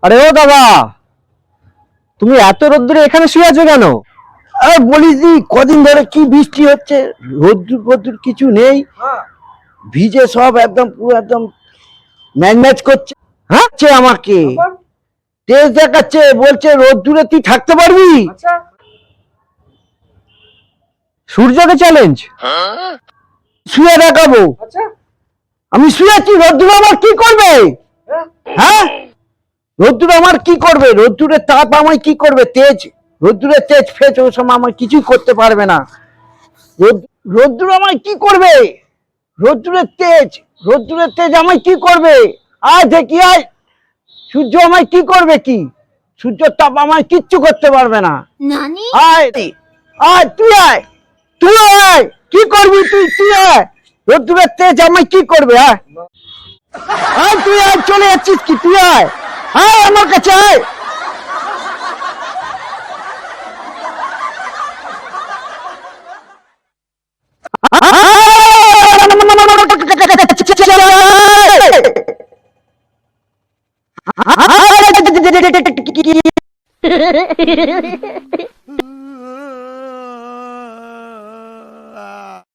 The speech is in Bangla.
আরে ও দাদা, তুমি এত রোদ্দুরে এখানে শুয়ে আছো কেন? আর বলিস নি, কদিন ধরে কি বৃষ্টি হচ্ছে, রোদ্দুর ফদ্দুর কিছু নেই, ভিজে সব একদম পুরো একদম ম্যাচ ম্যাচ করছে। হ্যাঁ, আমাকে তেজ দেখাচ্ছে, বলছে রোদ্দুরে তুই থাকতে পারবি? সূর্যকে চ্যালেঞ্জ। শুয়ে দেখাবো। আমি শুয়েছি, রোদ্দুর আমার কি করবে? হ্যাঁ, রোদ্দুর আমার কি করবে? রোদ্দুরের তাপ আমায় কি করবে? তেজ, রোদ্দুরের তেজ ফেজ ও সময় আমায় কিছুই করতে পারবে না। রোদ্দুর আমায় কি করবে? রোদ্দুরের তেজ, রোদ্দুরের তেজ আমায় কি করবে? আয় দেখি, আয়, সূর্য আমায় কি করবে? কি সূর্যের তাপ আমায় কিচ্ছু করতে পারবে না। আয় আয়, তুই আয়, তুই আয়, কি করবি তুই? তুই আয়, রোদ্দুরের তেজ আমায় কি করবে? আয় আয়, তুই আয়, চলে যাচ্ছিস কি? তুই আয়, আয় আমার কাছে আয়।